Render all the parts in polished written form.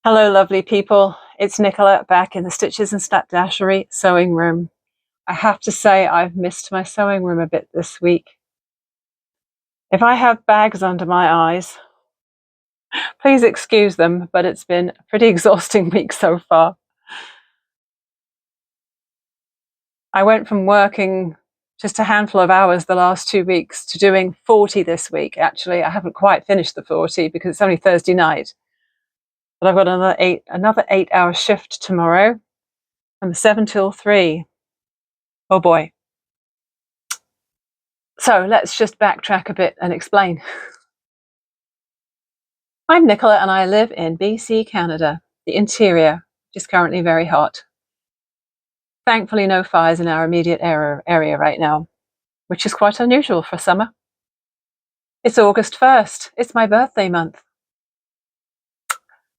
Hello, lovely people. It's Nicola back in the Stitches and Slapdashery sewing room. I have to say I've missed my sewing room a bit this week. If I have bags under my eyes, please excuse them, but it's been a pretty exhausting week so far. I went from working just a handful of hours the last 2 weeks to doing 40 this week. Actually, I haven't quite finished the 40 because it's only Thursday night. But I've got another 8-hour shift tomorrow from 7 till 3. Oh boy. So let's just backtrack a bit and explain. I'm Nicola and I live in BC, Canada, the interior, which is currently very hot. Thankfully, no fires in our immediate area right now, which is quite unusual for summer. It's August 1st. It's my birthday month.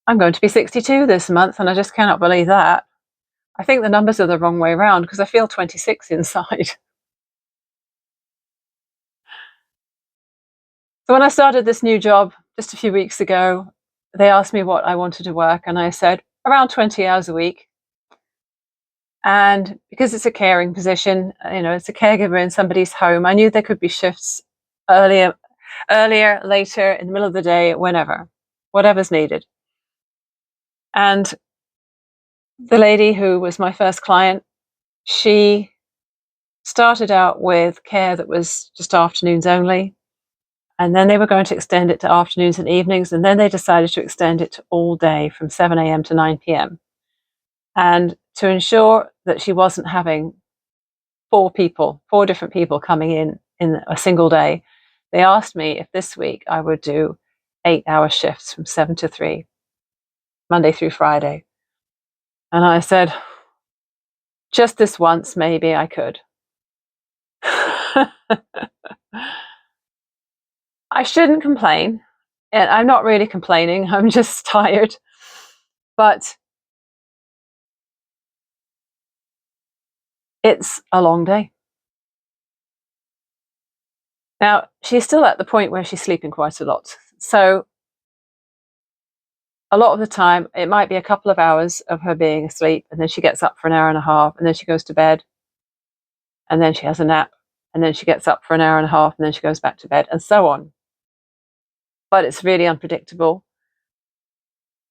I'm going to be 62 this month and I just cannot believe that. I think the numbers are the wrong way around because I feel 26 inside. So when I started this new job just a few weeks ago, they asked me what I wanted to work and I said around 20 hours a week. And because it's a caring position, it's a caregiver in somebody's home, I knew there could be shifts earlier, later, in the middle of the day, whatever's needed. And the lady who was my first client, she started out with care that was just afternoons only. And then they were going to extend it to afternoons and evenings. And then they decided to extend it to all day from 7 a.m. to 9 p.m. And to ensure that she wasn't having four different people coming in a single day, they asked me if this week I would do 8-hour shifts from 7 to 3, Monday through Friday. And I said, just this once, maybe I could. I shouldn't complain. And I'm not really complaining. I'm just tired. But it's a long day. Now, she's still at the point where she's sleeping quite a lot. So a lot of the time, it might be a couple of hours of her being asleep, and then she gets up for an hour and a half, and then she goes to bed, and then she has a nap, and then she gets up for an hour and a half, and then she goes back to bed, and so on. But it's really unpredictable.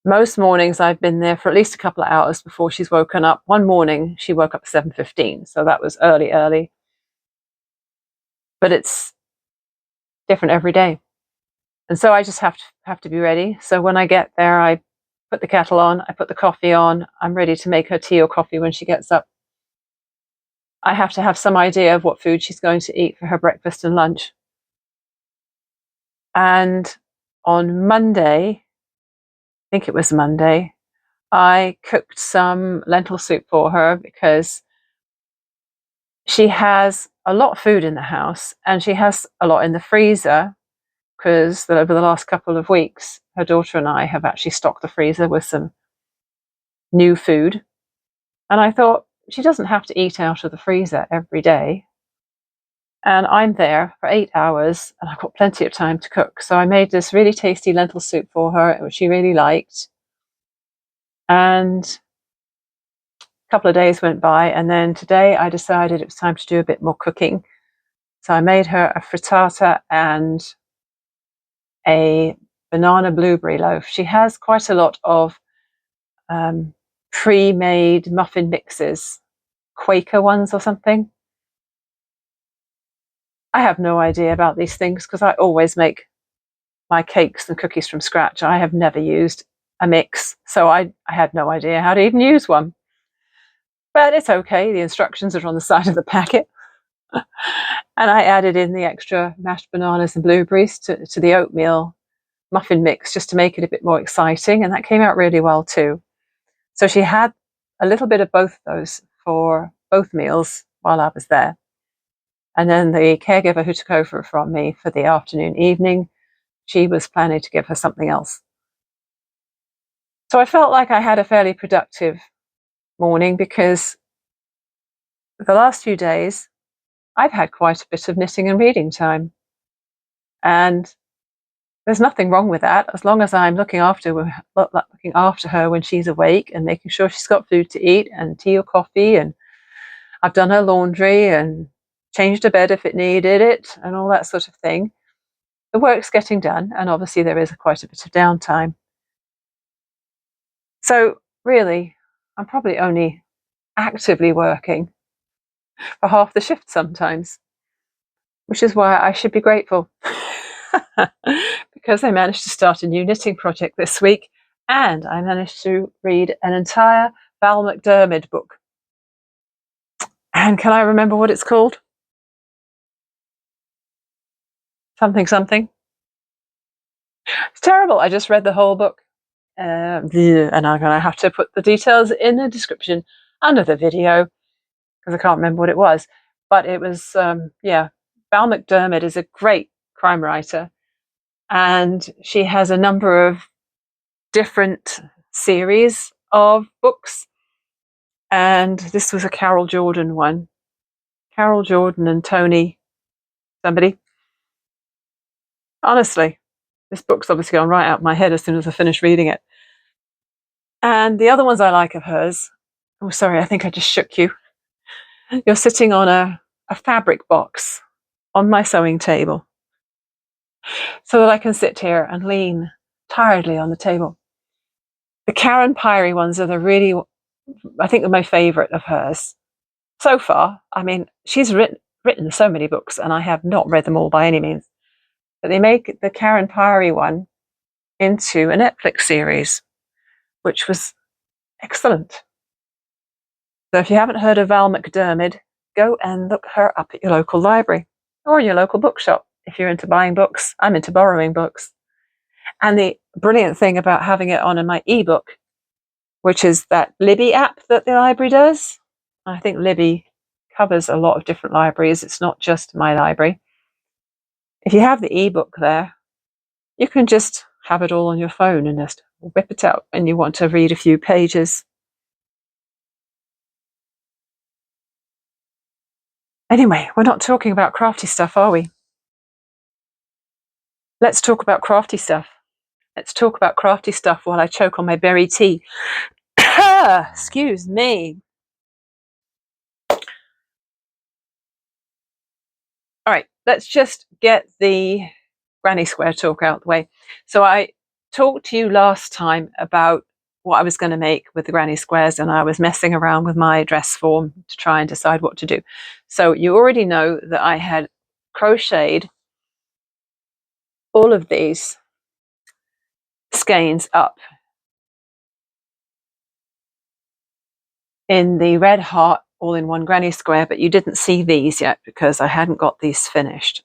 Most mornings I've been there for at least a couple of hours before she's woken up. One morning she woke up at 7:15, so that was early. But it's different every day. And so I just have to be ready. So when I get there, I put the kettle on, I put the coffee on, I'm ready to make her tea or coffee when she gets up. I have to have some idea of what food she's going to eat for her breakfast and lunch. And on Monday, I think it was Monday, I cooked some lentil soup for her because she has a lot of food in the house and she has a lot in the freezer because over the last couple of weeks, her daughter and I have actually stocked the freezer with some new food. And I thought, she doesn't have to eat out of the freezer every day. And I'm there for 8 hours and I've got plenty of time to cook. So I made this really tasty lentil soup for her, which she really liked. And a couple of days went by, and then today I decided it was time to do a bit more cooking. So I made her a frittata and a banana blueberry loaf. She has quite a lot of pre-made muffin mixes, Quaker ones or something. I have no idea about these things because I always make my cakes and cookies from scratch. I have never used a mix, so I had no idea how to even use one. But it's okay, the instructions are on the side of the packet. And I added in the extra mashed bananas and blueberries to the oatmeal muffin mix just to make it a bit more exciting, and that came out really well too. So she had a little bit of both of those for both meals while I was there. And then the caregiver who took over from me for the afternoon, evening, she was planning to give her something else. So I felt like I had a fairly productive morning because the last few days I've had quite a bit of knitting and reading time. And there's nothing wrong with that, as long as I'm looking after her when she's awake and making sure she's got food to eat and tea or coffee, and I've done her laundry and changed her bed if it needed it and all that sort of thing. The work's getting done, and obviously there is quite a bit of downtime. So really, I'm probably only actively working for half the shift sometimes, which is why I should be grateful. Because I managed to start a new knitting project this week, and I managed to read an entire Val McDermid book. And can I remember what it's called? Something something. It's terrible. I just read the whole book. And I'm going to have to put the details in the description under the video because I can't remember what it was. But it was, yeah, Val McDermid is a great crime writer, and she has a number of different series of books. And this was a Carol Jordan one. Carol Jordan and Tony somebody. Honestly, this book's obviously gone right out of my head as soon as I finish reading it. And the other ones I like of hers, oh, sorry, I think I just shook you. You're sitting on a fabric box on my sewing table so that I can sit here and lean tiredly on the table. The Karen Pyrie ones are I think, my favourite of hers so far. I mean, she's written so many books, and I have not read them all by any means. But they make the Karen Pyrie one into a Netflix series, which was excellent. So if you haven't heard of Val McDermid, go and look her up at your local library or your local bookshop. If you're into buying books, I'm into borrowing books. And the brilliant thing about having it on in my ebook, which is that Libby app that the library does. I think Libby covers a lot of different libraries. It's not just my library. If you have the ebook there, you can just have it all on your phone and just whip it out when you want to read a few pages. Anyway, we're not talking about crafty stuff, are we? Let's talk about crafty stuff. Let's talk about crafty stuff while I choke on my berry tea. Excuse me. All right, let's just get the granny square talk out the way. So I talked to you last time about what I was going to make with the granny squares, and I was messing around with my dress form to try and decide what to do. So you already know that I had crocheted all of these skeins up in the red heart all-in-one granny square, but you didn't see these yet because I hadn't got these finished.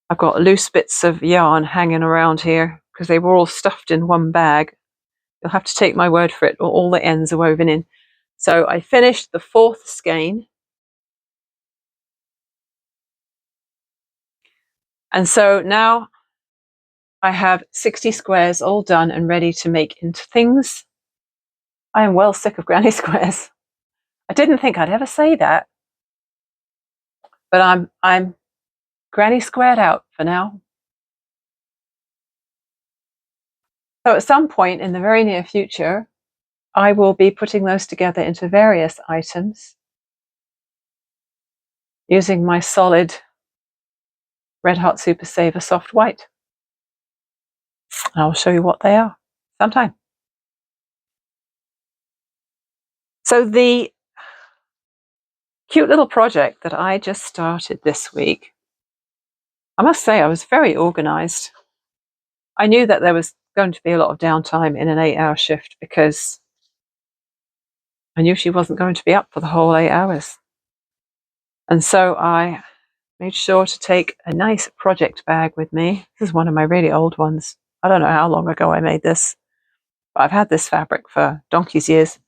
I've got loose bits of yarn hanging around here because they were all stuffed in one bag. You'll have to take my word for it, or all the ends are woven in. So I finished the 4th skein. And so now I have 60 squares all done and ready to make into things. I am well sick of granny squares. I didn't think I'd ever say that, but I'm granny squared out for now. So at some point in the very near future, I will be putting those together into various items using my solid Red Heart Super Saver Soft White. And I'll show you what they are sometime. So the cute little project that I just started this week, I must say I was very organized. I knew that there was going to be a lot of downtime in an 8-hour shift because I knew she wasn't going to be up for the whole 8 hours. And so I made sure to take a nice project bag with me. This is one of my really old ones. I don't know how long ago I made this, but I've had this fabric for donkey's years.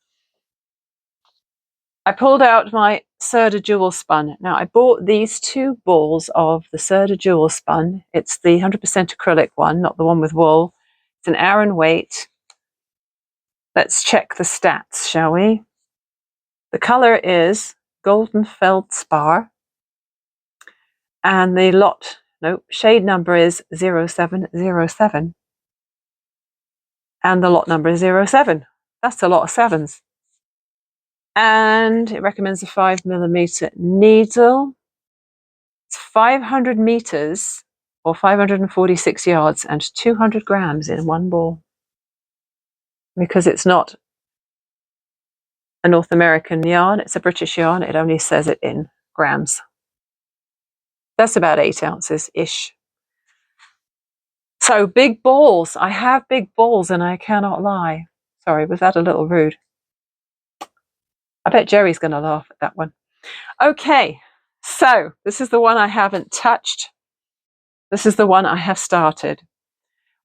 I pulled out my Sirdar Jewelspun. Now I bought these 2 balls of the Sirdar Jewelspun. It's the 100% acrylic one, not the one with wool. It's an Aran weight. Let's check the stats, shall we? The colour is Golden Feldspar, and the lot nope, shade number is 0707. And the lot number is 07. That's a lot of sevens. And it recommends a 5mm needle. It's 500 meters or 546 yards and 200 grams in one ball. Because it's not a North American yarn, it's a British yarn, it only says it in grams. That's about 8 ounces-ish. So big balls. I have big balls and I cannot lie. Sorry, was that a little rude? I bet Jerry's going to laugh at that one. Okay, so this is the one I haven't touched. This is the one I have started.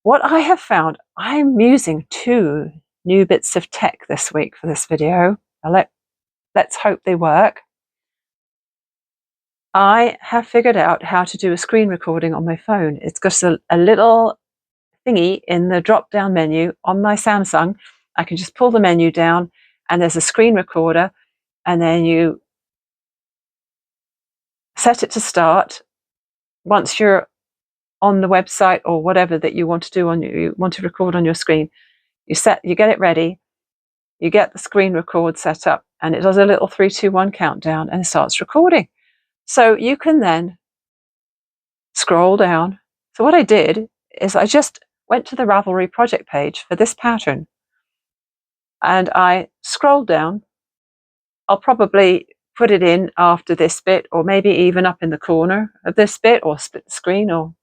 What I have found, I'm using 2 new bits of tech this week for this video. Let's hope they work. I have figured out how to do a screen recording on my phone. It's got a little thingy in the drop-down menu on my Samsung. I can just pull the menu down and there's a screen recorder, and then you set it to start. Once you're on the website or whatever that you want to do you want to record on your screen, you get it ready, you get the screen record set up, and it does a little 3, 2, 1 countdown and it starts recording. So you can then scroll down. So what I did is I just went to the Ravelry project page for this pattern and I scrolled down. I'll probably put it in after this bit, or maybe even up in the corner of this bit, or split the screen, or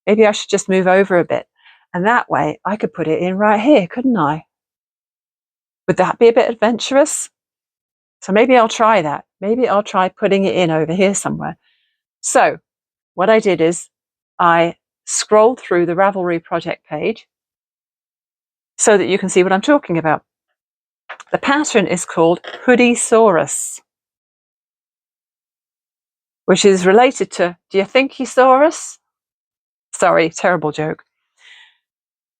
maybe I should just move over a bit. And that way I could put it in right here, couldn't I? Would that be a bit adventurous? So maybe I'll try that. Maybe I'll try putting it in over here somewhere. So what I did is I scrolled through the Ravelry project page so that you can see what I'm talking about. The pattern is called Hoodiesaurus, which is related to, do you think Hoodiesaurus? Sorry, terrible joke.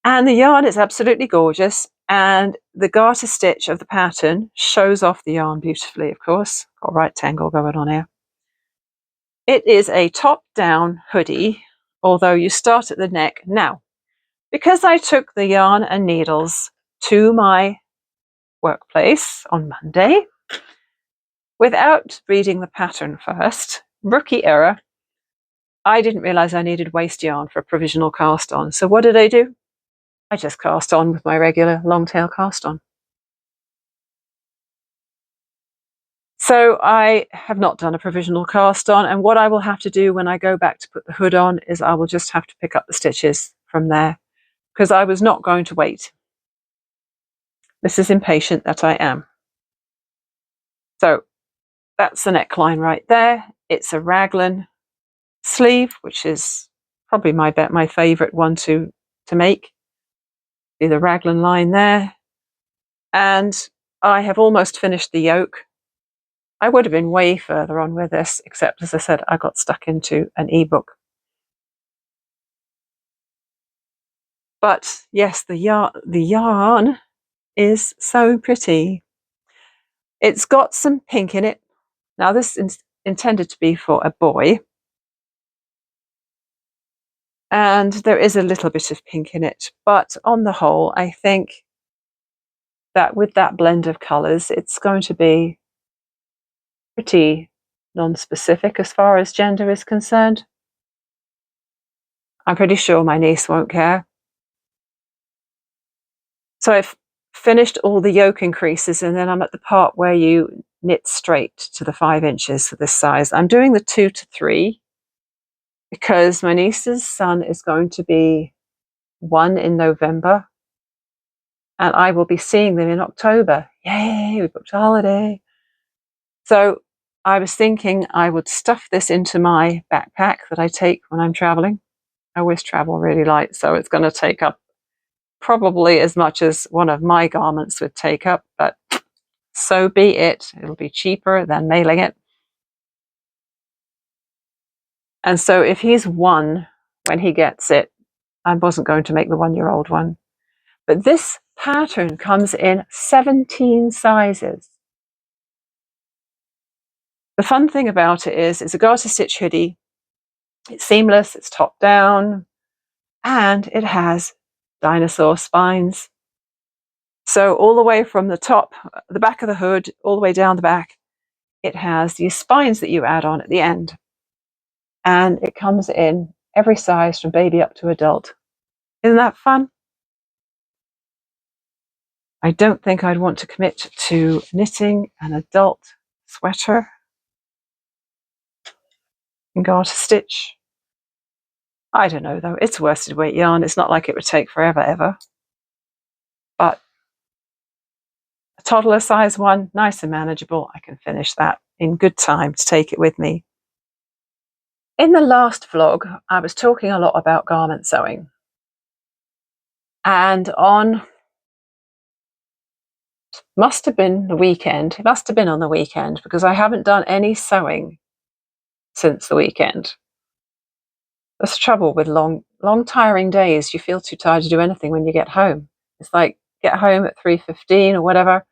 And the yarn is absolutely gorgeous, and the garter stitch of the pattern shows off the yarn beautifully, of course. Got a right tangle going on here. It is a top-down hoodie, although you start at the neck. Now, because I took the yarn and needles to my workplace on Monday without reading the pattern first, rookie error, I didn't realize I needed waste yarn for a provisional cast on. So what did I do? I just cast on with my regular long tail cast on. So I have not done a provisional cast on, and what I will have to do when I go back to put the hood on is I will just have to pick up the stitches from there, because I was not going to wait. This is impatient that I am. So that's the neckline right there. It's a raglan sleeve, which is probably my favorite one to make. See the raglan line there. And I have almost finished the yoke. I would have been way further on with this, except, as I said, I got stuck into an ebook. But yes, the yarn is so pretty. It's got some pink in it. Now this is intended to be for a boy. And there is a little bit of pink in it. But on the whole, I think that with that blend of colours, it's going to be pretty non-specific as far as gender is concerned. I'm pretty sure my niece won't care. So I've finished all the yoke increases, and then I'm at the part where you knit straight to the 5 inches for this size. I'm doing the 2 to 3 because my niece's son is going to be 1 in November, and I will be seeing them in October. Yay, we booked a holiday. So I was thinking I would stuff this into my backpack that I take when I'm traveling. I always travel really light, so it's going to take up probably as much as one of my garments would take up, but so be it. It'll be cheaper than mailing it. And so if he's 1 when he gets it, I wasn't going to make the 1-year-old one. But this pattern comes in 17 sizes. The fun thing about it is it's a garter stitch hoodie. It's seamless, it's top down, and it has dinosaur spines. So all the way from the top, the back of the hood, all the way down the back, it has these spines that you add on at the end. And it comes in every size from baby up to adult. Isn't that fun? I don't think I'd want to commit to knitting an adult sweater in garter stitch. I don't know though, it's worsted weight yarn. It's not like it would take forever ever. But a toddler size one, nice and manageable. I can finish that in good time to take it with me. In the last vlog, I was talking a lot about garment sewing. And must have been the weekend. It must have been on the weekend because I haven't done any sewing since the weekend. That's the trouble with long tiring days. You feel too tired to do anything when you get home. It's like get home at 3:15 or whatever.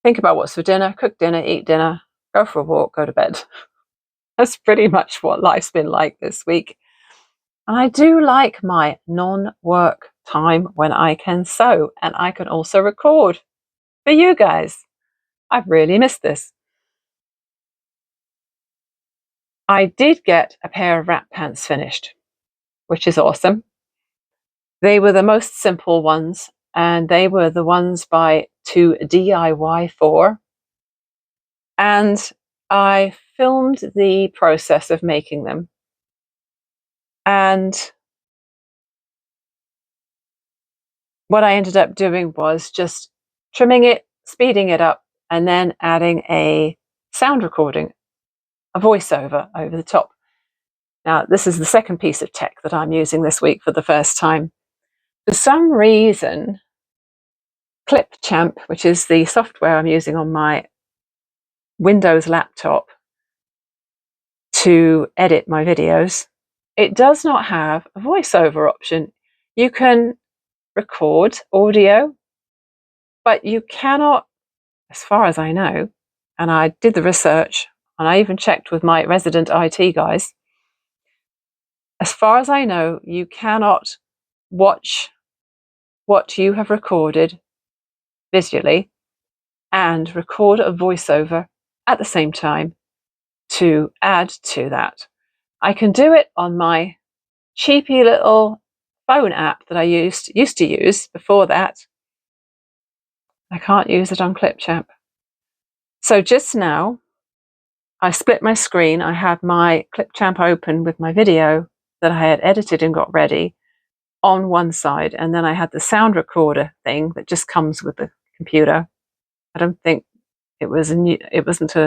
Think about what's for dinner, cook dinner, eat dinner, go for a walk, go to bed. That's pretty much what life's been like this week. And I do like my non-work time when I can sew and I can also record for you guys. I've really missed this. I did get a pair of wrap pants finished, which is awesome. They were the most simple ones, and they were the ones by ToDIYfor. And I filmed the process of making them. And what I ended up doing was just trimming it, speeding it up, and then adding a sound recording, a voiceover over the top. Now, this is the second piece of tech that I'm using this week for the first time. For some reason, Clipchamp, which is the software I'm using on my Windows laptop to edit my videos, it does not have a voiceover option. You can record audio, but you cannot, as far as I know, and I did the research and I even checked with my resident IT guys, as far as I know, you cannot watch what you have recorded visually and record a voiceover at the same time to add to that. I can do it on my cheapy little phone app that I used to use before that. I can't use it on Clipchamp. So just now, I split my screen. I had my Clipchamp open with my video that I had edited and got ready on one side, and then I had the sound recorder thing that just comes with the computer. I don't think it wasn't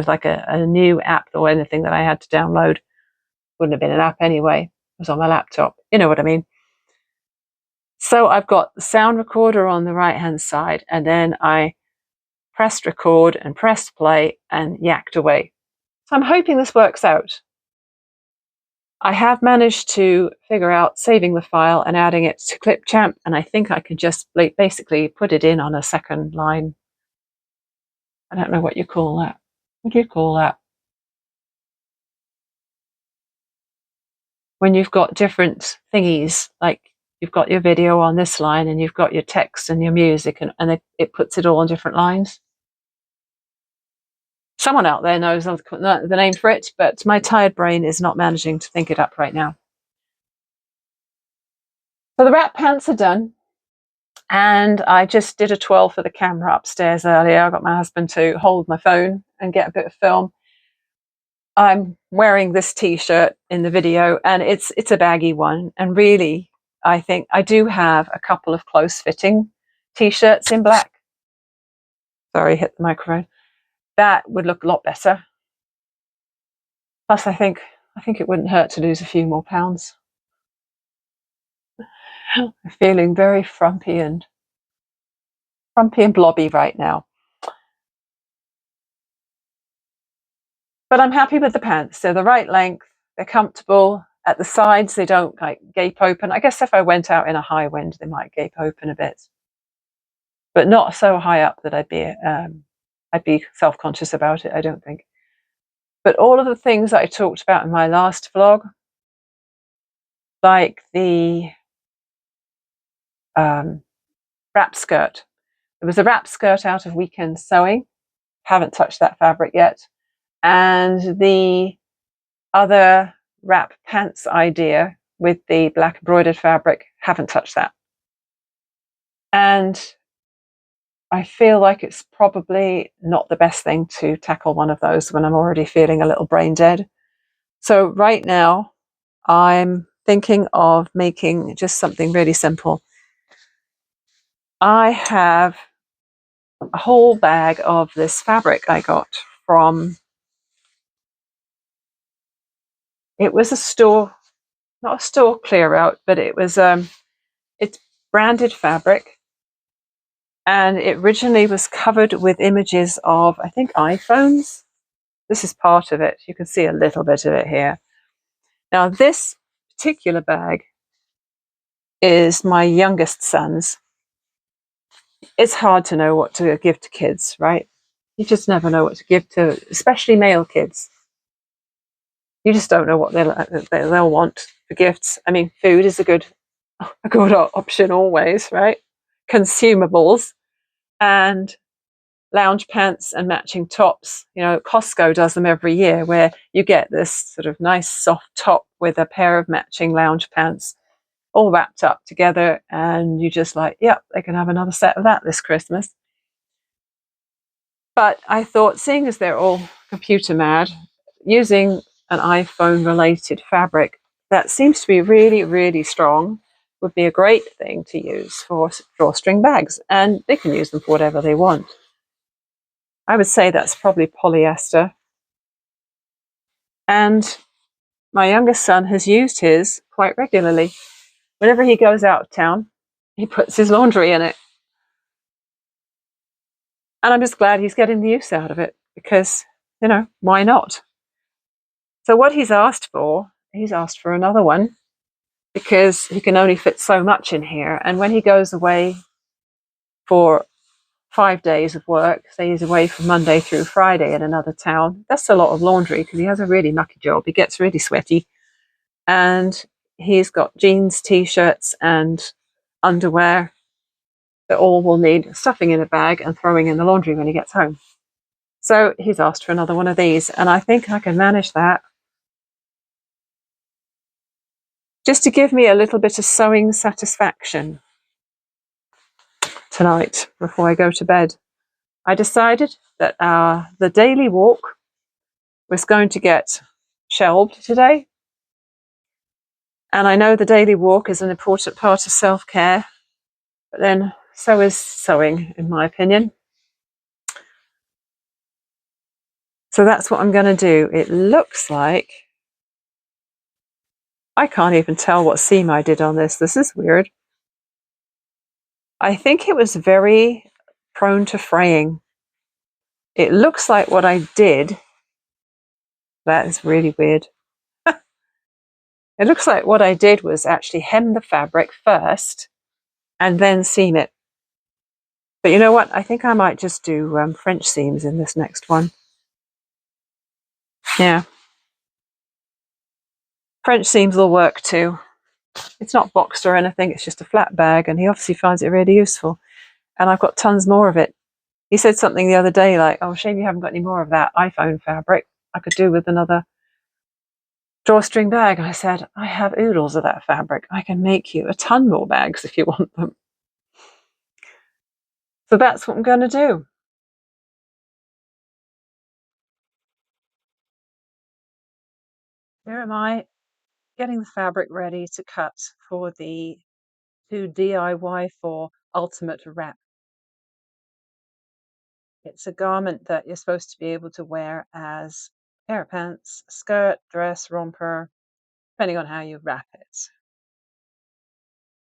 like a new app or anything that I had to download. Wouldn't have been an app anyway. It was on my laptop. You know what I mean? So I've got the sound recorder on the right hand side, and then I pressed record and pressed play and yacked away. So I'm hoping this works out. I have managed to figure out saving the file and adding it to Clipchamp, and I think I can just basically put it in on a second line. I don't know what you call that. What do you call that? When you've got different thingies, like you've got your video on this line and you've got your text and your music, and it puts it all on different lines. Someone out there knows the name for it, but my tired brain is not managing to think it up right now. So the wrap pants are done, and I just did a twirl for the camera upstairs earlier. I got my husband to hold my phone and get a bit of film. I'm wearing this t-shirt in the video, and it's a baggy one, and really I think I do have a couple of close-fitting t-shirts in black. Sorry, hit the microphone. That would look a lot better. Plus, I think it wouldn't hurt to lose a few more pounds. I'm feeling very frumpy and blobby right now. But I'm happy with the pants. They're the right length. They're comfortable. At the sides, they don't like gape open. I guess if I went out in a high wind, they might gape open a bit, but not so high up that I'd be self-conscious about it, I don't think. But all of the things that I talked about in my last vlog, like the wrap skirt. There was a wrap skirt out of Weekend Sewing. Haven't touched that fabric yet. And the other wrap pants idea with the black embroidered fabric, haven't touched that. And I feel like it's probably not the best thing to tackle one of those when I'm already feeling a little brain dead. So right now, I'm thinking of making just something really simple. I have a whole bag of this fabric I got from, it was a store, not a store clear out, but it was, it's branded fabric. And it originally was covered with images of, I think, iPhones. This is part of it. You can see a little bit of it here. Now, this particular bag is my youngest son's. It's hard to know what to give to kids, right? You just never know what to give to, especially male kids. You just don't know what they'll want for gifts. I mean, food is a good option always, right? Consumables and lounge pants and matching tops. You know, Costco does them every year, where you get this sort of nice soft top with a pair of matching lounge pants all wrapped up together, and you just like, yep, they can have another set of that this Christmas. But I thought, seeing as they're all computer mad, using an iPhone related fabric that seems to be really, really strong would be a great thing to use for drawstring bags, and they can use them for whatever they want. I would say that's probably polyester. And my youngest son has used his quite regularly. Whenever he goes out of town, he puts his laundry in it. And I'm just glad he's getting the use out of it because, you know, why not? So what he's asked for another one because he can only fit so much in here. And when he goes away for 5 days of work, say he's away from Monday through Friday in another town, that's a lot of laundry because he has a really mucky job. He gets really sweaty. And he's got jeans, t-shirts, and underwear that all will need stuffing in a bag and throwing in the laundry when he gets home. So he's asked for another one of these, and I think I can manage that. Just to give me a little bit of sewing satisfaction tonight before I go to bed, I decided that the daily walk was going to get shelved today. And I know the daily walk is an important part of self-care, but then so is sewing, in my opinion. So that's what I'm going to do. It looks like, I can't even tell what seam I did on this. This is weird. I think it was very prone to fraying. It looks like what I did, that is really weird. It looks like what I did was actually hem the fabric first and then seam it. But you know what? I think I might just do French seams in this next one. Yeah. French seams will work too. It's not boxed or anything, it's just a flat bag, and he obviously finds it really useful. And I've got tons more of it. He said something the other day like, oh, shame you haven't got any more of that iPhone fabric. I could do with another drawstring bag. I said, I have oodles of that fabric. I can make you a ton more bags if you want them. So that's what I'm going to do. Here am I, getting the fabric ready to cut for the ToDIYfor Ultimate Wrap. It's a garment that you're supposed to be able to wear as a pair of pants, skirt, dress, romper, depending on how you wrap it.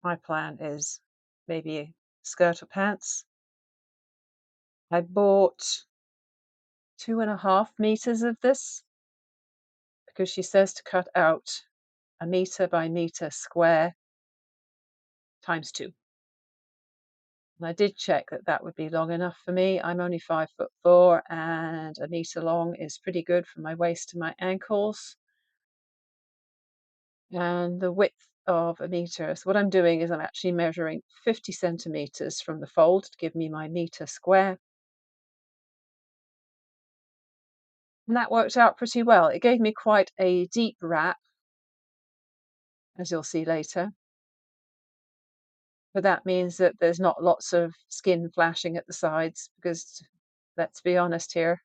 My plan is maybe a skirt or pants. I bought 2.5 meters of this because she says to cut out a meter by meter square times 2. And I did check that that would be long enough for me. I'm only 5'4", and a meter long is pretty good from my waist to my ankles. And the width of a meter. So what I'm doing is I'm actually measuring 50 centimeters from the fold to give me my meter square. And that worked out pretty well. It gave me quite a deep wrap, as you'll see later. But that means that there's not lots of skin flashing at the sides because, let's be honest here,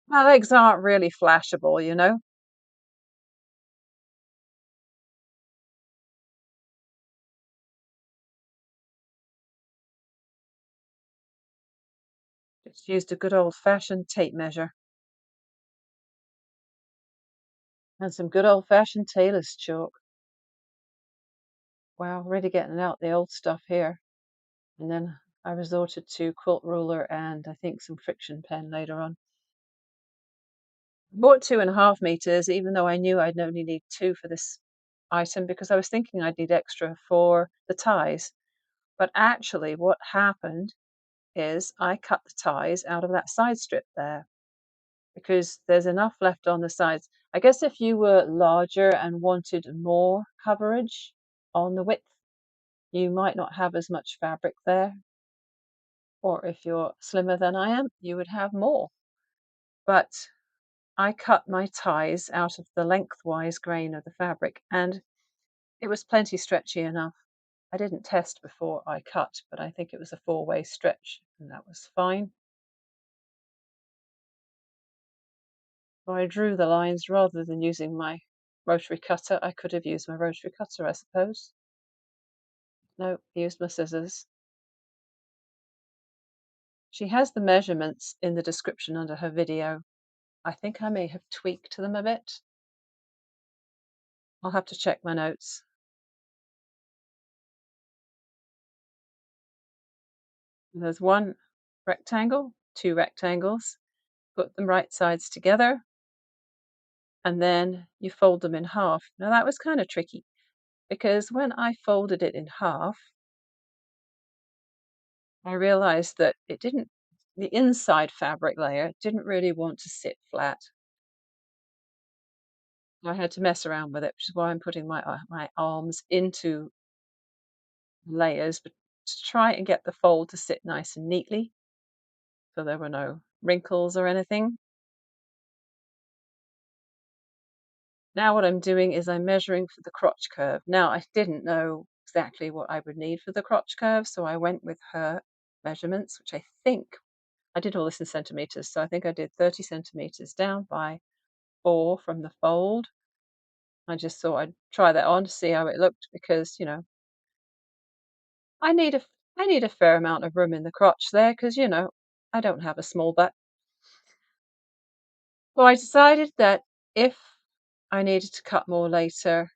my legs aren't really flashable, you know. Just used a good old-fashioned tape measure and some good old-fashioned tailor's chalk. Wow, really getting out the old stuff here. And then I resorted to quilt ruler and I think some friction pen later on. Bought 2.5 meters, even though I knew I'd only need 2 for this item because I was thinking I'd need extra for the ties. But actually what happened is I cut the ties out of that side strip there because there's enough left on the sides. I guess if you were larger and wanted more coverage on the width, you might not have as much fabric there. Or if you're slimmer than I am, you would have more. But I cut my ties out of the lengthwise grain of the fabric and it was plenty stretchy enough. I didn't test before I cut, but I think it was a 4-way stretch and that was fine. So I drew the lines rather than using my rotary cutter. I could have used my rotary cutter, I suppose. No, used my scissors. She has the measurements in the description under her video. I think I may have tweaked them a bit. I'll have to check my notes. There's one rectangle, 2 rectangles, put them right sides together, and then you fold them in half. Now that was kind of tricky because when I folded it in half, I realized that the inside fabric layer didn't really want to sit flat. I had to mess around with it, which is why I'm putting my arms into layers but to try and get the fold to sit nice and neatly so there were no wrinkles or anything. Now what I'm doing is I'm measuring for the crotch curve. Now I didn't know exactly what I would need for the crotch curve, so I went with her measurements, which I think I did all this in centimeters, so I think I did 30 centimeters down by 4 from the fold. I just thought I'd try that on to see how it looked because, you know, I need a fair amount of room in the crotch there because, you know, I don't have a small butt. So I decided that if I needed to cut more later,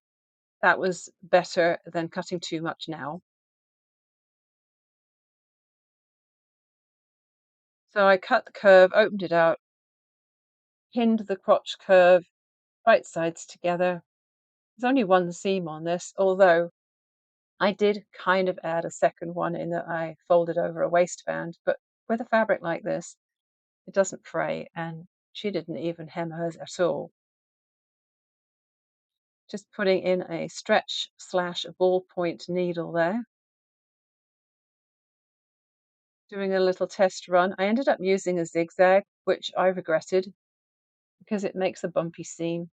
that was better than cutting too much now. So I cut the curve, opened it out, pinned the crotch curve, right sides together. There's only one seam on this, although I did kind of add a second one in that I folded over a waistband, but with a fabric like this, it doesn't fray, and she didn't even hem hers at all. Just putting in a stretch slash ballpoint needle there. Doing a little test run. I ended up using a zigzag, which I regretted because it makes a bumpy seam.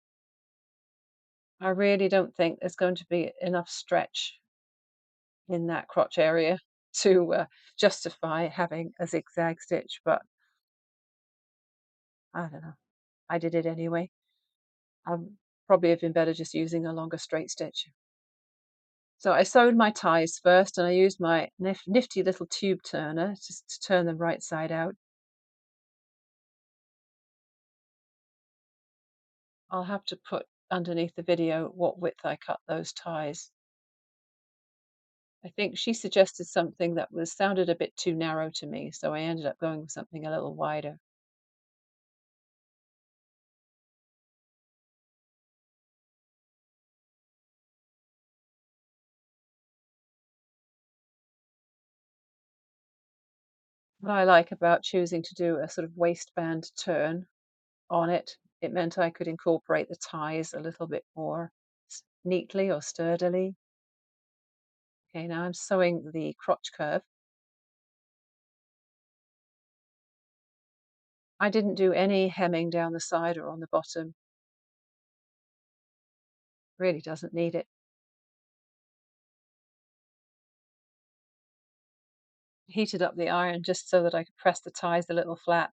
I really don't think there's going to be enough stretch in that crotch area to justify having a zigzag stitch, but I don't know. I did it anyway. I probably have been better just using a longer straight stitch. So I sewed my ties first and I used my nifty little tube turner just to turn them right side out. I'll have to put underneath the video what width I cut those ties. I think she suggested something that sounded a bit too narrow to me, so I ended up going with something a little wider. What I like about choosing to do a sort of waistband turn on it, it meant I could incorporate the ties a little bit more. neatly or sturdily. Okay, now I'm sewing the crotch curve. I didn't do any hemming down the side or on the bottom. Really doesn't need it. Heated up the iron just so that I could press the ties a little flat.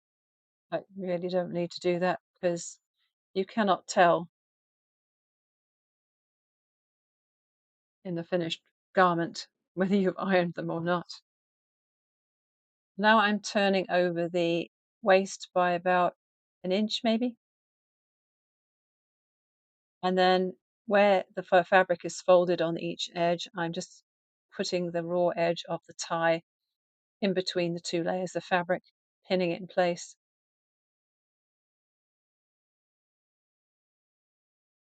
I really don't need to do that because you cannot tell in the finished garment whether you've ironed them or not. Now I'm turning over the waist by about an inch maybe. And then where the fabric is folded on each edge, I'm just putting the raw edge of the tie in between the two layers of fabric, pinning it in place.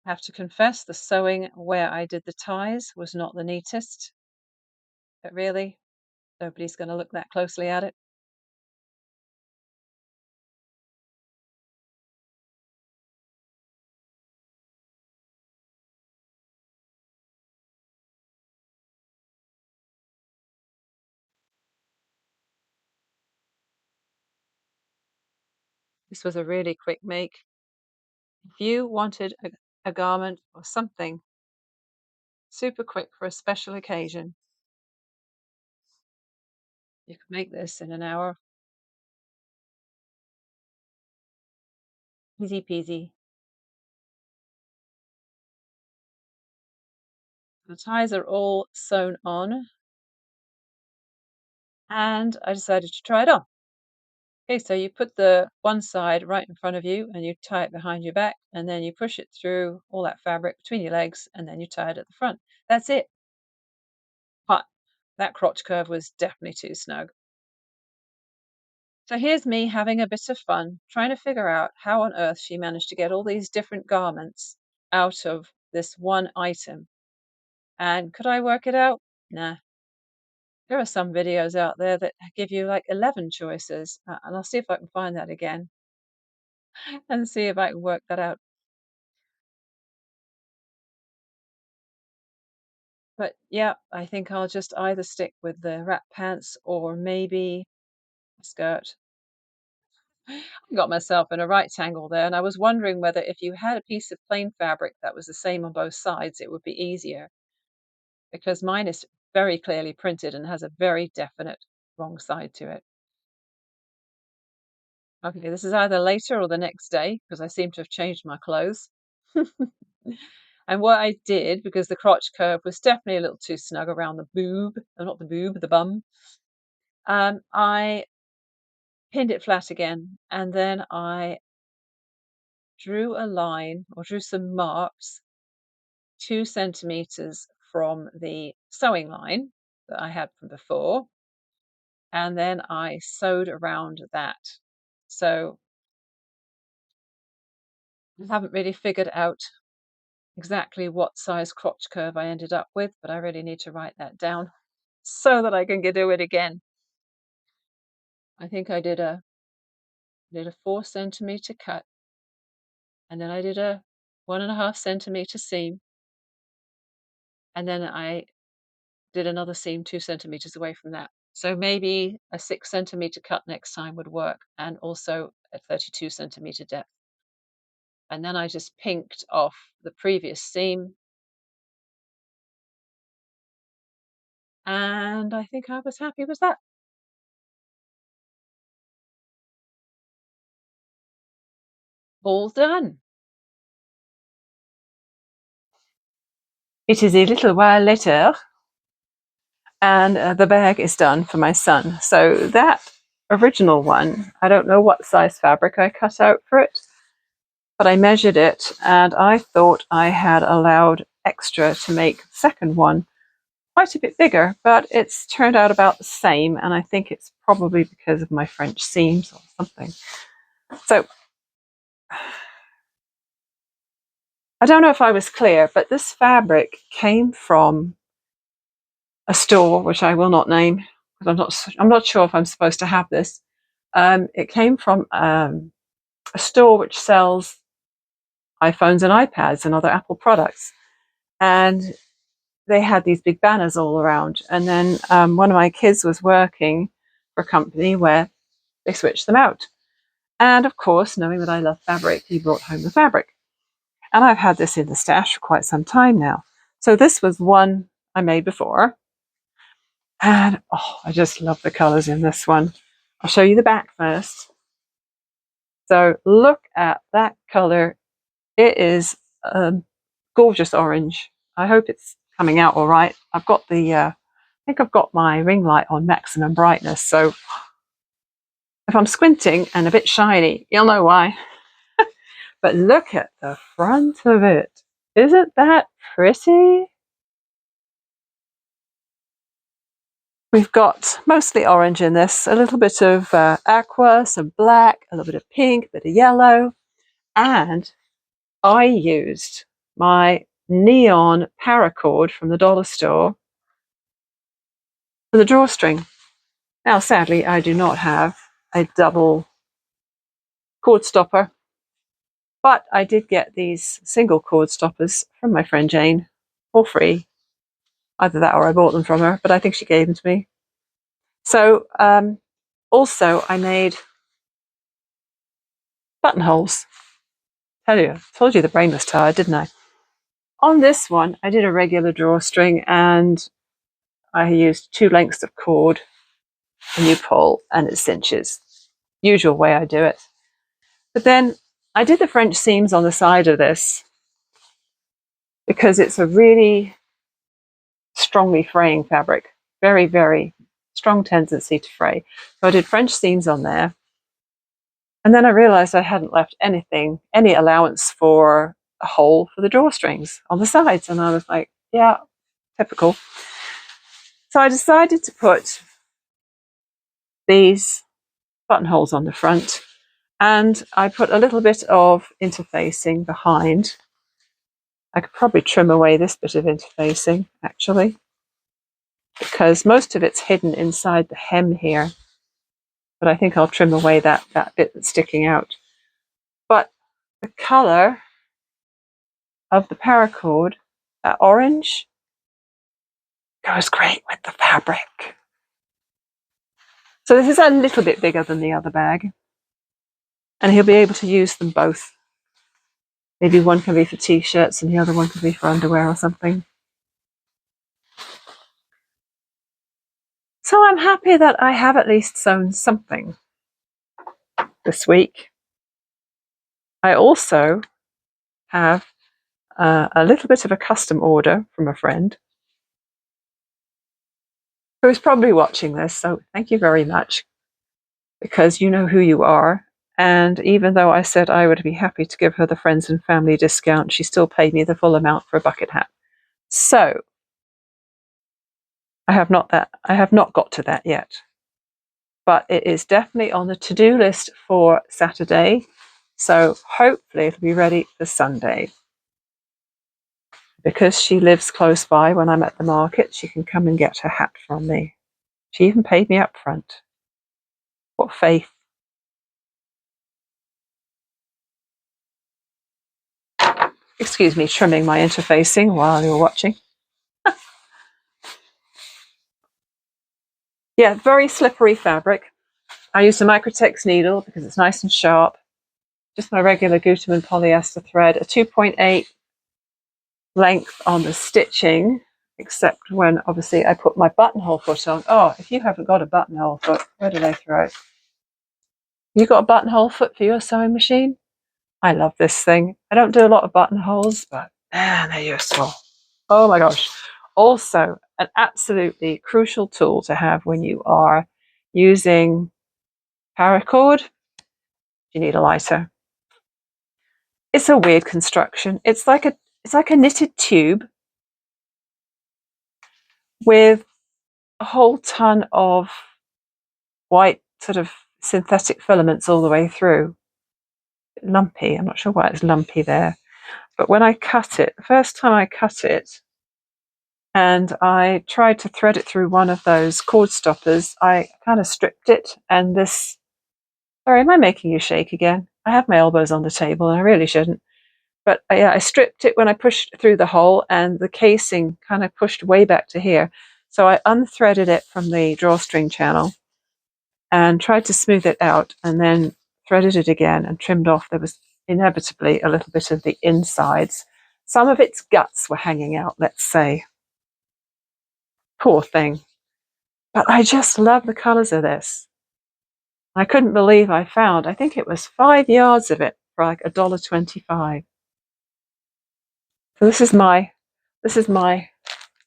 I have to confess the sewing where I did the ties was not the neatest, but really, nobody's going to look that closely at it. This was a really quick make. If you wanted a garment or something super quick for a special occasion, you could make this in an hour. Easy peasy. The ties are all sewn on, and I decided to try it on. Okay, so you put the one side right in front of you and you tie it behind your back, and then you push it through all that fabric between your legs, and then you tie it at the front. That's it. But that crotch curve was definitely too snug. So here's me having a bit of fun, trying to figure out how on earth she managed to get all these different garments out of this one item. And could I work it out? Nah. There are some videos out there that give you like 11 choices, and I'll see if I can find that again and see if I can work that out. But yeah, I think I'll just either stick with the wrap pants or maybe a skirt. I got myself in a right tangle there, and I was wondering whether if you had a piece of plain fabric that was the same on both sides, it would be easier, because mine is very clearly printed and has a very definite wrong side to it. Okay, this is either later or the next day because I seem to have changed my clothes. And what I did, because the crotch curve was definitely a little too snug around the boob, not the boob, the bum, I pinned it flat again, and then I drew a line or drew some marks 2 centimeters from the sewing line that I had from before, and then I sewed around that. So I haven't really figured out exactly what size crotch curve I ended up with, but I really need to write that down so that I can do it again. I think I did a 4 centimeter cut, and then I did a 1.5 centimeter seam, and then I did another seam 2 centimeters away from that. So maybe a 6 centimeter cut next time would work, and also a 32 centimeter depth. And then I just pinked off the previous seam, and I think I was happy with that. All done. It is a little while later, and the bag is done for my son. So that original one, I don't know what size fabric I cut out for it, but I measured it and I thought I had allowed extra to make the second one quite a bit bigger, but it's turned out about the same, and I think it's probably because of my French seams or something. So I don't know if I was clear, but this fabric came from a store which I will not name because I'm not sure if I'm supposed to have this. It came from a store which sells iPhones and iPads and other Apple products, and they had these big banners all around. And then one of my kids was working for a company where they switched them out. And of course, knowing that I love fabric, he brought home the fabric. And I've had this in the stash for quite some time now. So this was one I made before. And oh, I just love the colours in this one. I'll show you the back first. So look at that colour. It is a gorgeous orange. I hope it's coming out all right. I've got the, I think I've got my ring light on maximum brightness. So if I'm squinting and a bit shiny, you'll know why. But look at the front of it. Isn't that pretty? We've got mostly orange in this, a little bit of aqua, some black, a little bit of pink, a bit of yellow. And I used my neon paracord from the dollar store for the drawstring. Now, sadly, I do not have a double cord stopper, but I did get these single cord stoppers from my friend Jane for free. Either that or I bought them from her, but I think she gave them to me. So also I made buttonholes. Told you the brain was tired, didn't I? On this one, I did a regular drawstring and I used 2 lengths of cord, and you pull and it cinches. Usual way I do it. But then I did the French seams on the side of this because it's a really strongly fraying fabric. Very, very strong tendency to fray. So I did French seams on there. And then I realized I hadn't left any allowance for a hole for the drawstrings on the sides. And I was like, yeah, typical. So I decided to put these buttonholes on the front, and I put a little bit of interfacing behind. I could probably trim away this bit of interfacing, actually, because most of it's hidden inside the hem here. But I think I'll trim away that bit that's sticking out. But the colour of the paracord, that orange, goes great with the fabric. So this is a little bit bigger than the other bag, and he'll be able to use them both. Maybe one can be for t-shirts and the other one can be for underwear or something. So I'm happy that I have at least sewn something this week. I also have a little bit of a custom order from a friend who is probably watching this, so thank you very much, because you know who you are. And even though I said I would be happy to give her the friends and family discount, she still paid me the full amount for a bucket hat. So I have not got to that yet, but it is definitely on the to-do list for Saturday. So hopefully it'll be ready for Sunday. Because she lives close by, when I'm at the market, she can come and get her hat from me. She even paid me up front. What faith. Excuse me, trimming my interfacing while you're watching. Yeah, very slippery fabric. I used a Microtex needle because it's nice and sharp. Just my regular Gutermann polyester thread, a 2.8 length on the stitching, except when obviously I put my buttonhole foot on. Oh, if you haven't got a buttonhole foot, where did I throw it? You got a buttonhole foot for your sewing machine? I love this thing. I don't do a lot of buttonholes, but man, they're useful. Oh my gosh. Also, an absolutely crucial tool to have when you are using paracord. You need a lighter. It's a weird construction. It's like a knitted tube with a whole ton of white sort of synthetic filaments all the way through. Lumpy. I'm not sure why it's lumpy there. But when I cut it, the first time I cut it, and I tried to thread it through one of those cord stoppers, I kind of stripped it, and this... Sorry, am I making you shake again? I have my elbows on the table, and I really shouldn't. But I stripped it when I pushed through the hole, and the casing kind of pushed way back to here. So I unthreaded it from the drawstring channel and tried to smooth it out, and then threaded it again and trimmed off. There was inevitably a little bit of the insides. Some of its guts were hanging out, let's say. Poor thing. But I just love the colours of this. I couldn't believe I found, I think it was 5 yards of it for like $1.25. So this is my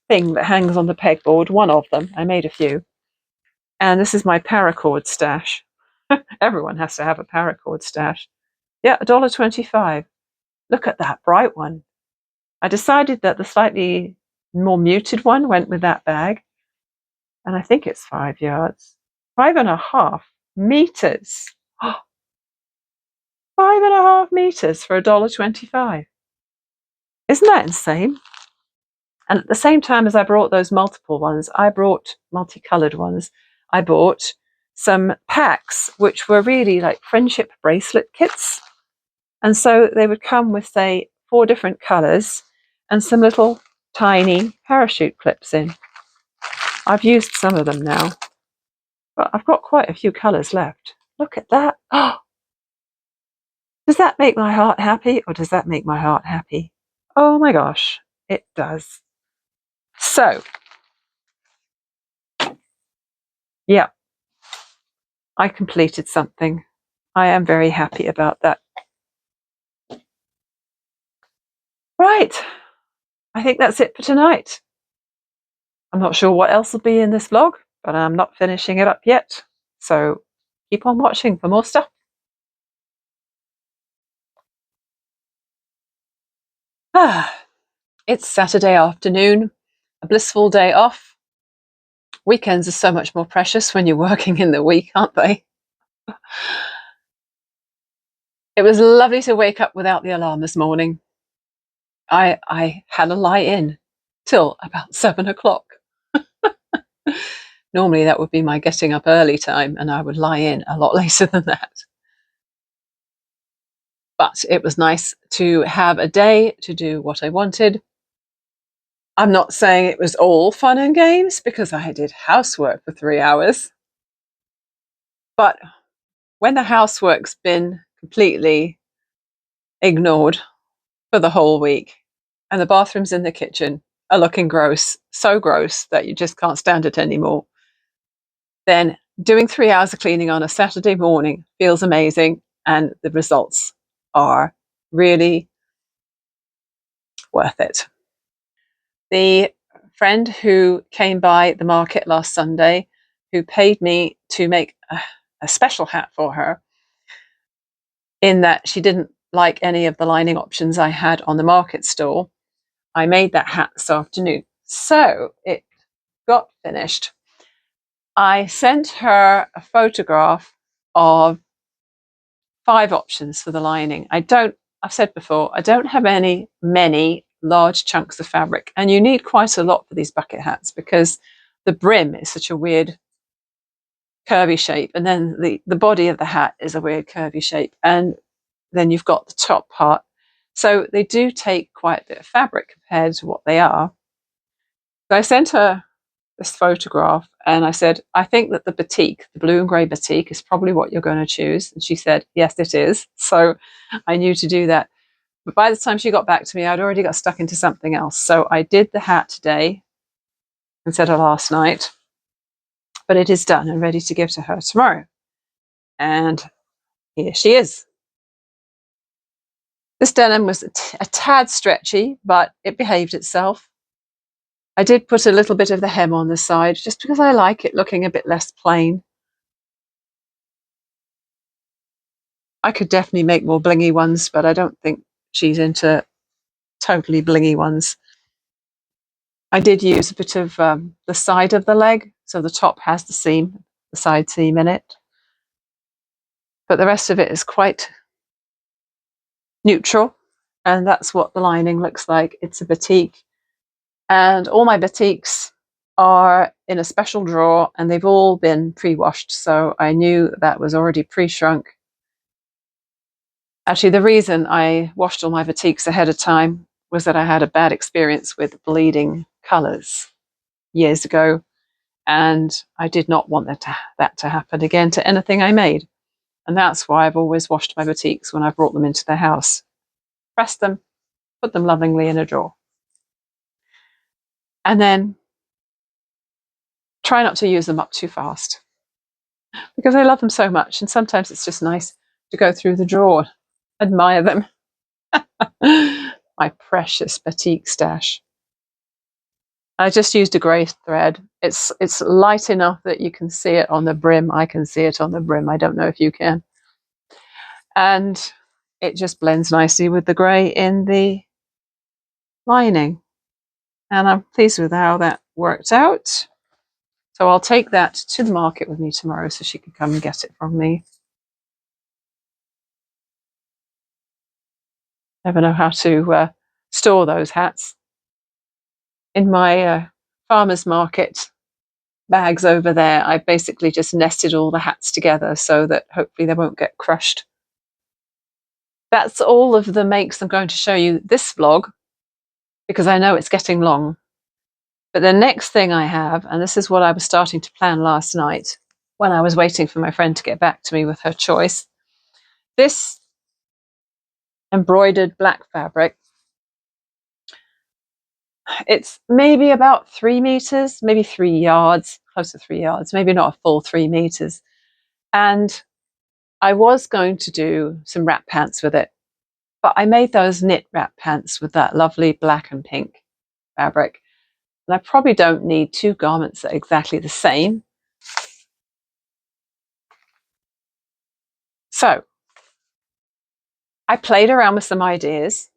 thing that hangs on the pegboard, one of them. I made a few. And this is my paracord stash. Everyone has to have a paracord stash. Yeah, $1.25. Look at that bright one. I decided that the slightly more muted one went with that bag. And I think it's 5 yards. 5.5 meters. 5.5 meters for $1.25. Isn't that insane? And at the same time as I brought those multiple ones, I brought multicolored ones. I bought some packs, which were really like friendship bracelet kits. And so they would come with, say, 4 different colors and some little tiny parachute clips in. I've used some of them now, but I've got quite a few colors left. Look at that. Oh, does that make my heart happy, or does that make my heart happy? Oh my gosh, it does. So, yeah, I completed something. I am very happy about that. Right, I think that's it for tonight. I'm not sure what else will be in this vlog, but I'm not finishing it up yet. So keep on watching for more stuff. It's Saturday afternoon, a blissful day off. Weekends are so much more precious when you're working in the week, aren't they? It was lovely to wake up without the alarm this morning. I had a lie in till about 7 o'clock. Normally that would be my getting up early time, and I would lie in a lot later than that. But it was nice to have a day to do what I wanted. I'm not saying it was all fun and games, because I did housework for 3 hours. But when the housework's been completely ignored for the whole week, and the bathrooms in the kitchen are looking gross, so gross that you just can't stand it anymore, then doing 3 hours of cleaning on a Saturday morning feels amazing, and the results are really worth it. The friend who came by the market last Sunday, who paid me to make a special hat for her, in that she didn't like any of the lining options I had on the market stall, I made that hat this afternoon. So it got finished. I sent her a photograph of 5 options for the lining. I've said before, I don't have many large chunks of fabric, and you need quite a lot for these bucket hats because the brim is such a weird curvy shape, and then the body of the hat is a weird curvy shape, and then you've got the top part. So they do take quite a bit of fabric compared to what they are. So I sent her this photograph and I said, I think that the batik, the blue and grey batik, is probably what you're going to choose. And she said, yes, it is. So I knew to do that. But by the time she got back to me, I'd already got stuck into something else. So I did the hat today instead of last night. But it is done and ready to give to her tomorrow. And here she is. This denim was a tad stretchy, but it behaved itself. I did put a little bit of the hem on the side, just because I like it looking a bit less plain. I could definitely make more blingy ones, but I don't think she's into totally blingy ones. I did use a bit of the side of the leg, so the top has the seam, the side seam in it. But the rest of it is quite neutral, and that's what the lining looks like. It's a batik, and all my batiks are in a special drawer, and they've all been pre-washed, so I knew that was already pre-shrunk. Actually, the reason I washed all my batiks ahead of time was that I had a bad experience with bleeding colours years ago, and I did not want that to happen again to anything I made. And that's why I've always washed my batiks when I brought them into the house. Press them, put them lovingly in a drawer. And then try not to use them up too fast, because I love them so much, and sometimes it's just nice to go through the drawer, admire them. My precious batik stash. I just used a grey thread. It's light enough that you can see it on the brim. I can see it on the brim. I don't know if you can. And it just blends nicely with the grey in the lining. And I'm pleased with how that worked out. So I'll take that to the market with me tomorrow so she can come and get it from me. Never know how to store those hats. In my farmer's market bags over there, I basically just nested all the hats together so that hopefully they won't get crushed. That's all of the makes I'm going to show you this vlog, because I know it's getting long. But the next thing I have, and this is what I was starting to plan last night when I was waiting for my friend to get back to me with her choice, this embroidered black fabric. It's maybe about 3 meters, maybe 3 yards, close to 3 yards, maybe not a full 3 meters. And I was going to do some wrap pants with it, but I made those knit wrap pants with that lovely black and pink fabric. And I probably don't need 2 garments that are exactly the same. So I played around with some ideas.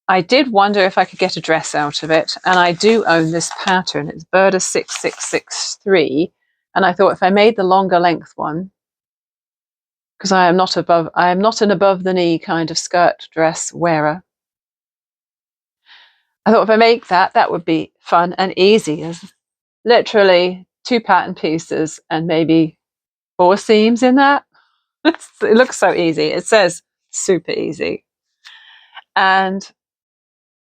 I did wonder if I could get a dress out of it, and I do own this pattern. It's Burda 6663, and I thought if I made the longer length one, because I am not an above the knee kind of skirt dress wearer. I thought if I make that, that would be fun and easy. There's literally 2 pattern pieces and maybe 4 seams in that. It looks so easy. It says super easy. And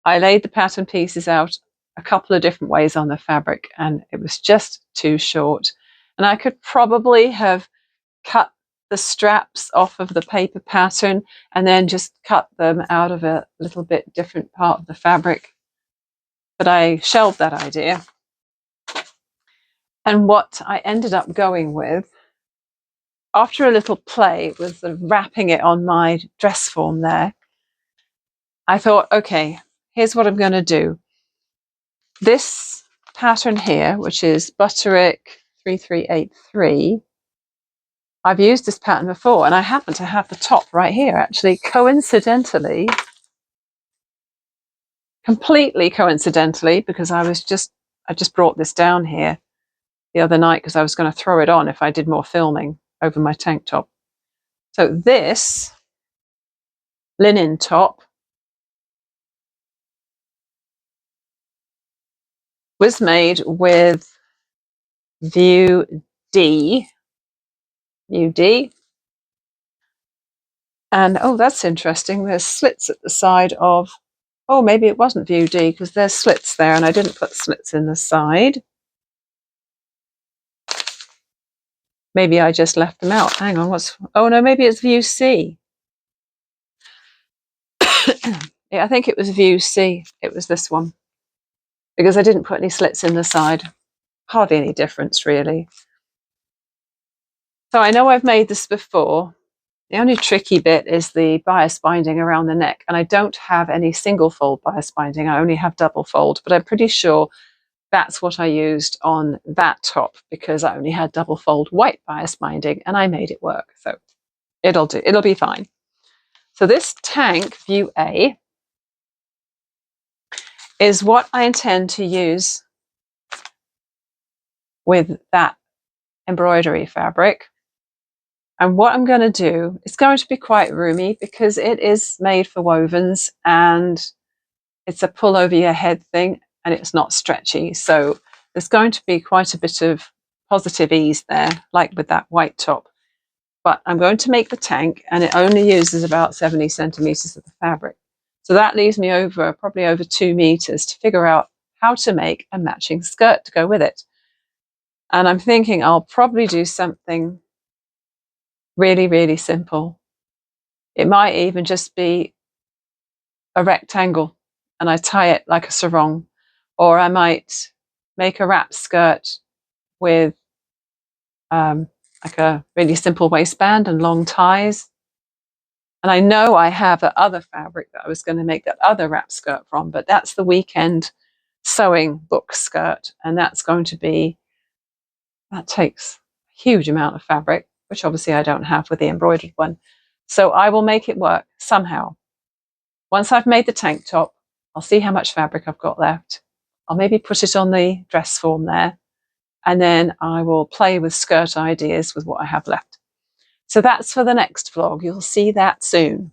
I laid the pattern pieces out a couple of different ways on the fabric, and it was just too short. And I could probably have cut the straps off of the paper pattern and then just cut them out of a little bit different part of the fabric. But I shelved that idea. And what I ended up going with, after a little play with wrapping it on my dress form there, I thought, okay, here's what I'm going to do. This pattern here, which is Butterick 3383, I've used this pattern before, and I happen to have the top right here, actually, coincidentally, completely coincidentally, because I just brought this down here the other night because I was going to throw it on if I did more filming over my tank top. So this linen top was made with View D. And oh, that's interesting. There's slits at the side of, oh, maybe it wasn't View D because there's slits there and I didn't put slits in the side. Maybe I just left them out. Hang on, oh no, maybe it's View C. Yeah, I think it was View C. It was this one. Because I didn't put any slits in the side. Hardly any difference, really. So I know I've made this before. The only tricky bit is the bias binding around the neck. And I don't have any single fold bias binding. I only have double fold. But I'm pretty sure that's what I used on that top because I only had double fold white bias binding and I made it work. So it'll do. It'll be fine. So this tank, View A, is what I intend to use with that embroidery fabric. And what I'm going to do, it's going to be quite roomy because it is made for wovens and it's a pull over your head thing and it's not stretchy. So there's going to be quite a bit of positive ease there, like with that white top. but I'm going to make the tank, and it only uses about 70 centimeters of the fabric. So that leaves me probably over 2 meters to figure out how to make a matching skirt to go with it. And I'm thinking I'll probably do something really, really simple. It might even just be a rectangle and I tie it like a sarong, or I might make a wrap skirt with like a really simple waistband and long ties. And I know I have that other fabric that I was going to make that other wrap skirt from, but that's the weekend sewing book skirt, and that takes a huge amount of fabric, which obviously I don't have with the embroidered one. So I will make it work somehow. Once I've made the tank top, I'll see how much fabric I've got left. I'll maybe put it on the dress form there, and then I will play with skirt ideas with what I have left. So that's for the next vlog. You'll see that soon.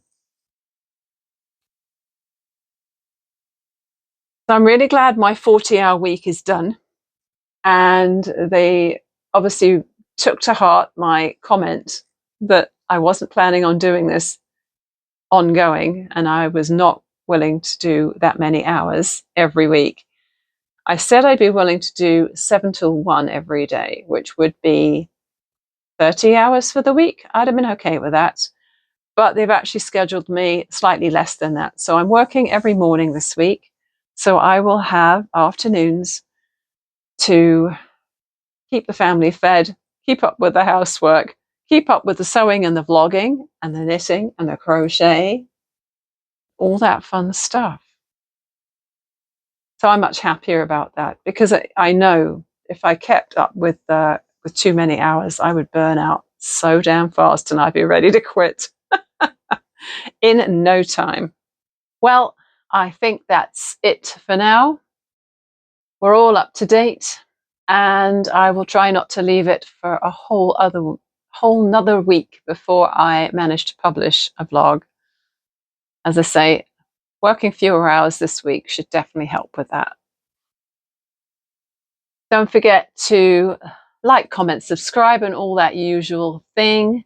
So I'm really glad my 40-hour week is done. And they obviously took to heart my comment that I wasn't planning on doing this ongoing, and I was not willing to do that many hours every week. I said I'd be willing to do 7 till 1 every day, which would be 30 hours for the week. I'd have been okay with that. But they've actually scheduled me slightly less than that. So I'm working every morning this week. So I will have afternoons to keep the family fed, keep up with the housework, keep up with the sewing and the vlogging and the knitting and the crochet, all that fun stuff. So I'm much happier about that, because I know if I kept up with too many hours, I would burn out so damn fast and I'd be ready to quit in no time. Well, I think that's it for now. We're all up to date, and I will try not to leave it for a whole nother week before I manage to publish a vlog. As I say, working fewer hours this week should definitely help with that. Don't forget to like, comment, subscribe, and all that usual thing.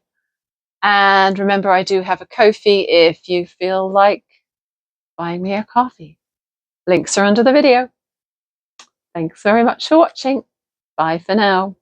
And remember, I do have a Ko-fi if you feel like buying me a coffee. Links are under the video. Thanks very much for watching. Bye for now.